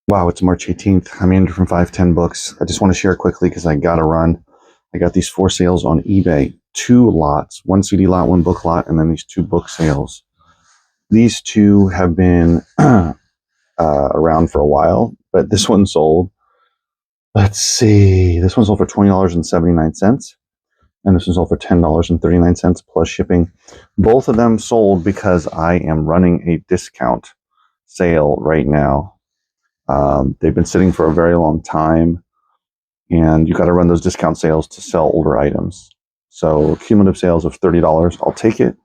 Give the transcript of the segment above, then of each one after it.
Wow, it's March 18th. I'm Andrew from 510 Books. I just want to share quickly because I got to run. I got these 4 sales on eBay, 2 lots, 1 CD lot, 1 book lot, and then these 2 book sales. These 2 have been around for a while, but this one sold. Let's see. This one sold for $20.79, and this one sold for $10.39 plus shipping. Both of them sold because I am running a discount sale right now. They've been sitting for a very long time, and you got to run those discount sales to sell older items. So cumulative sales of $30, I'll take it,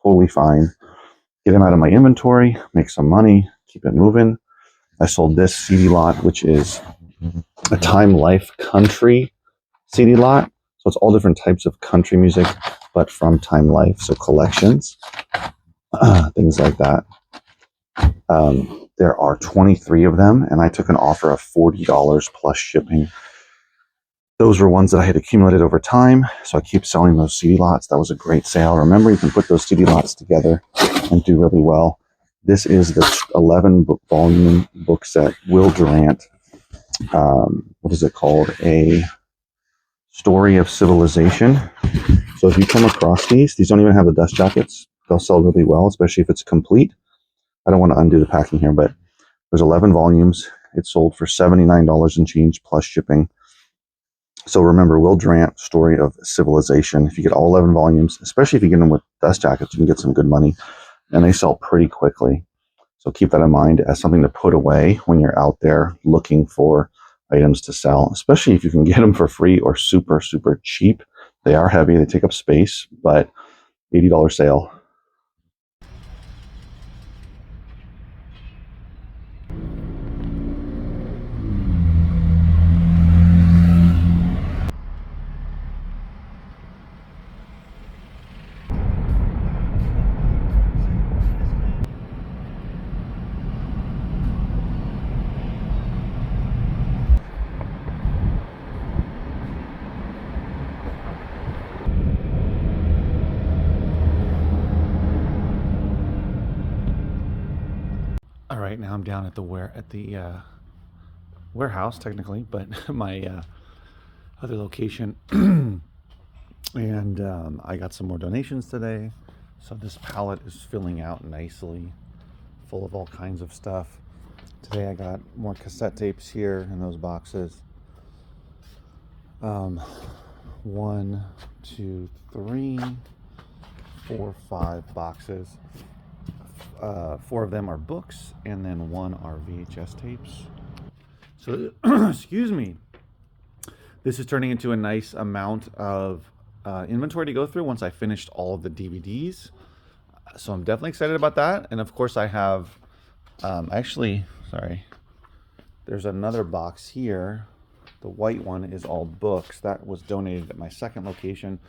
totally fine. Get them out of my inventory, make some money, keep it moving. I sold this CD lot, which is a Time Life country CD lot. So it's all different types of country music, but from Time Life, so collections, things like that. There are 23 of them, and I took an offer of $40 plus shipping. Those were ones that I had accumulated over time, so I keep selling those CD lots. That was a great sale. Remember, you can put those CD lots together and do really well. This is the 11 volume book set, Will Durant. What is it called? A Story of Civilization. So if you come across these don't even have the dust jackets. They'll sell really well, especially if it's complete. I don't want to undo the packing here, but there's 11 volumes. It sold for $79 and change plus shipping. So remember, Will Durant, Story of Civilization. If you get all 11 volumes, especially if you get them with dust jackets, you can get some good money, and they sell pretty quickly. So keep that in mind as something to put away when you're out there looking for items to sell, especially if you can get them for free or super, super cheap. They are heavy, they take up space, but $80 sale. All right, now I'm down at the warehouse technically, but my other location, and I got some more donations today. So this pallet is filling out nicely, full of all kinds of stuff. Today I got more cassette tapes here in those boxes. 1, 2, 3, 4, 5 boxes. 4 of them are books, and then 1 are VHS tapes. So, excuse me. This is turning into a nice amount of inventory to go through once I finished all of the DVDs. So I'm definitely excited about that. And of course I have, there's another box here. The white one is all books. That was donated at my second location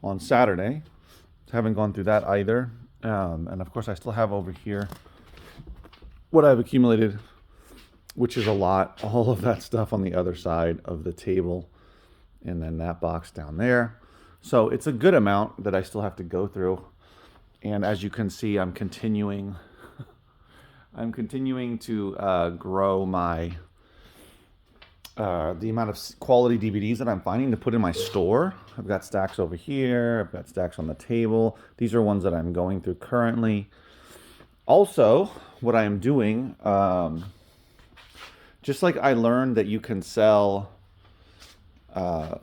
on Saturday. Haven't gone through that either. And of course I still have over here what I've accumulated, which is a lot. All of that stuff on the other side of the table, and then that box down there. So it's a good amount that I still have to go through. And as you can see, I'm continuing to grow my the amount of quality DVDs that I'm finding to put in my store. I've got stacks over here. I've got stacks on the table. These are ones that I'm going through currently. Also, what I am doing, just like I learned that you can sell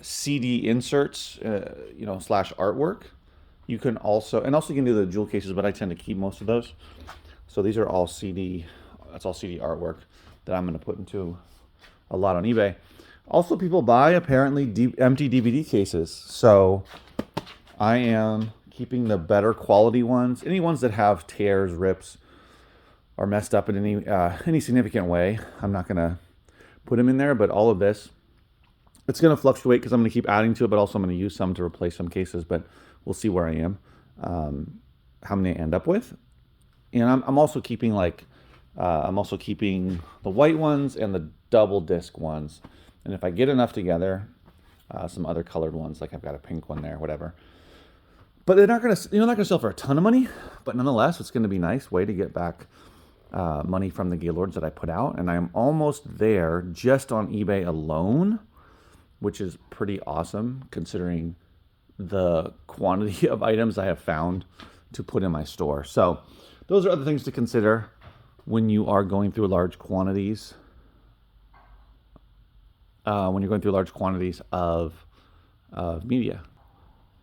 CD inserts, slash artwork. You can also you can do the jewel cases, but I tend to keep most of those. So these are all CD. That's all CD artwork that I'm going to put into a lot on eBay. Also, people buy apparently empty DVD cases. So I am keeping the better quality ones. Any ones that have tears, rips, or messed up in any significant way, I'm not going to put them in there. But all of this, it's going to fluctuate because I'm going to keep adding to it, but also I'm going to use some to replace some cases. But we'll see where I am, how many I end up with. And I'm also keeping the white ones and the double disc ones. And if I get enough together, some other colored ones, like I've got a pink one there, whatever. But they're not gonna sell for a ton of money. But nonetheless, it's going to be a nice way to get back money from the Gaylords that I put out, and I'm almost there just on eBay alone, which is pretty awesome considering the quantity of items I have found to put in my store. So those are other things to consider when you are going through large quantities. When you're going through large quantities of media,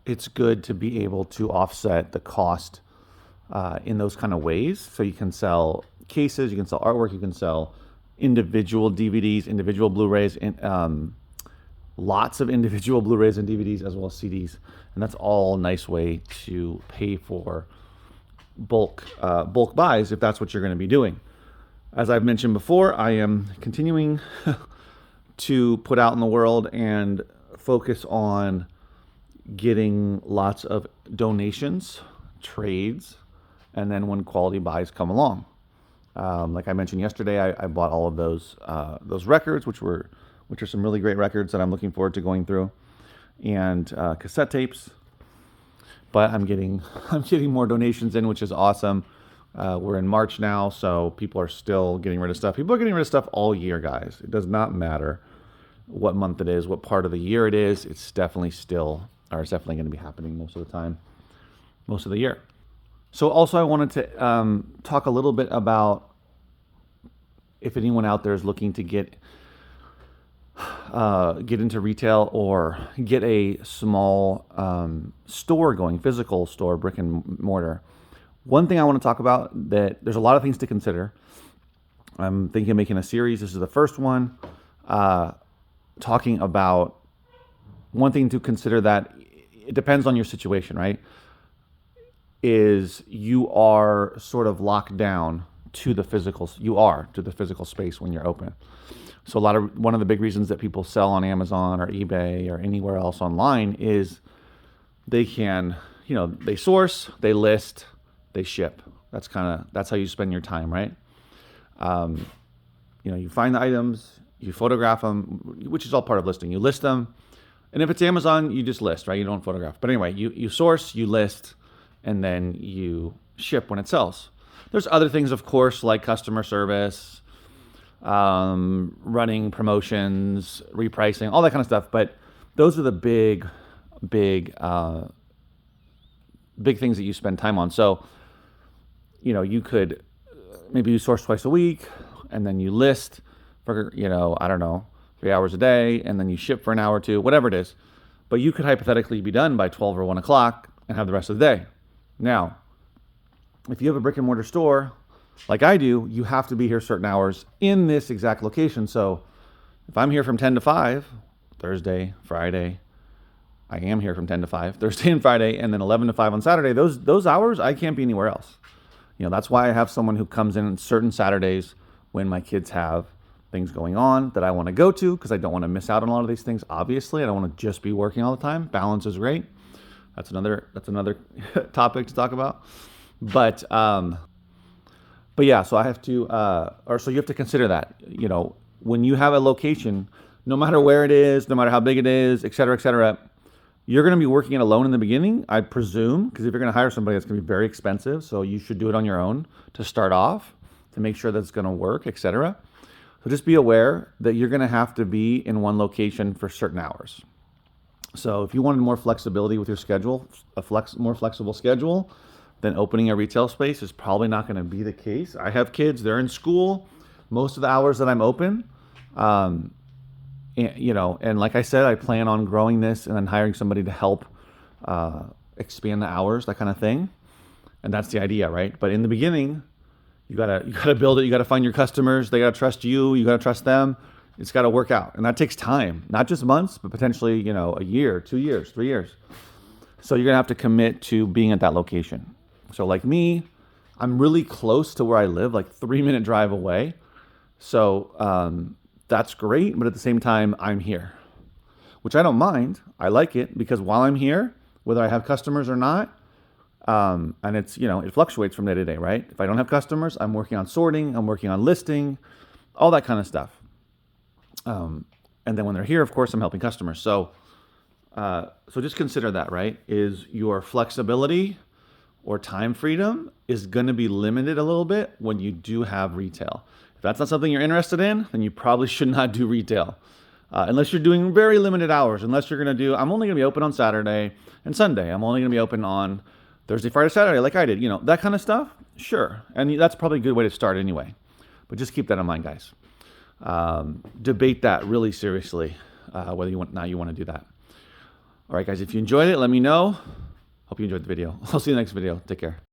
it's good to be able to offset the cost in those kind of ways. So you can sell cases, you can sell artwork, you can sell individual DVDs, individual Blu-rays, and lots of individual Blu-rays and DVDs as well as CDs, and that's all a nice way to pay for bulk buys if that's what you're going to be doing. As I've mentioned before, I am continuing to put out in the world and focus on getting lots of donations, trades, and then when quality buys come along. Like I mentioned yesterday, I bought all of those records, which are some really great records that I'm looking forward to going through, and cassette tapes. But I'm getting more donations in, which is awesome. We're in March now, so people are still getting rid of stuff. People are getting rid of stuff all year, guys. It does not matter what month it is, what part of the year it is. It's definitely going to be happening most of the time, most of the year. So also I wanted to talk a little bit about if anyone out there is looking to get into retail or get a small store going, physical store, brick and mortar. One thing I want to talk about, that there's a lot of things to consider. I'm thinking of making a series. This is the first one, talking about one thing to consider that it depends on your situation, right? Is you are sort of locked down to the physical space when you're open. So one of the big reasons that people sell on Amazon or eBay or anywhere else online is they can, they source, they list, they ship. That's how you spend your time, right? You find the items, you photograph them, which is all part of listing. You list them, and if it's Amazon, you just list, right? You don't photograph. But anyway, you source, you list, and then you ship when it sells. There's other things, of course, like customer service, running promotions, repricing, all that kind of stuff. But those are the big things that you spend time on. So, you could maybe you source twice a week, and then you list for, I don't know, 3 hours a day, and then you ship for an hour or two, whatever it is. But you could hypothetically be done by 12 or 1 o'clock and have the rest of the day. Now, if you have a brick and mortar store, like I do, you have to be here certain hours in this exact location. So if I'm here from 10 to 5, Thursday, Friday, I am here from 10 to 5, Thursday and Friday, and then 11 to 5 on Saturday, those hours, I can't be anywhere else. That's why I have someone who comes in certain Saturdays when my kids have things going on that I want to go to, because I don't want to miss out on a lot of these things. Obviously, I don't want to just be working all the time. Balance is great. That's another topic to talk about. But yeah, so I have to, so you have to consider that, when you have a location, no matter where it is, no matter how big it is, et cetera, you're going to be working it alone in the beginning, I presume, because if you're going to hire somebody, it's going to be very expensive. So you should do it on your own to start off, to make sure that it's going to work, et cetera. So just be aware that you're going to have to be in one location for certain hours. So if you wanted more flexibility with your schedule, more flexible schedule, then opening a retail space is probably not going to be the case. I have kids, they're in school most of the hours that I'm open. And like I said, I plan on growing this and then hiring somebody to help expand the hours, that kind of thing. And that's the idea, right? But in the beginning, you gotta build it. You gotta find your customers. They gotta trust you. You gotta trust them. It's gotta work out, and that takes time, not just months, but potentially a year, 2 years, 3 years. So you're gonna have to commit to being at that location. So like me, I'm really close to where I live, like 3-minute drive away. So that's great, but at the same time, I'm here, which I don't mind. I like it because while I'm here, whether I have customers or not, and it's, it fluctuates from day to day, right? If I don't have customers, I'm working on sorting, I'm working on listing, all that kind of stuff. And then when they're here, of course, I'm helping customers. So just consider that, right? Is your flexibility or time freedom is going to be limited a little bit when you do have retail. If that's not something you're interested in, then you probably should not do retail. Unless you're doing very limited hours, unless you're going to do, I'm only going to be open on Saturday and Sunday. I'm only going to be open on Thursday, Friday, Saturday, like I did, that kind of stuff. Sure. And that's probably a good way to start anyway. But just keep that in mind, guys. Debate that really seriously, whether you want to do that. All right, guys, if you enjoyed it, let me know. Hope you enjoyed the video. I'll see you in the next video. Take care.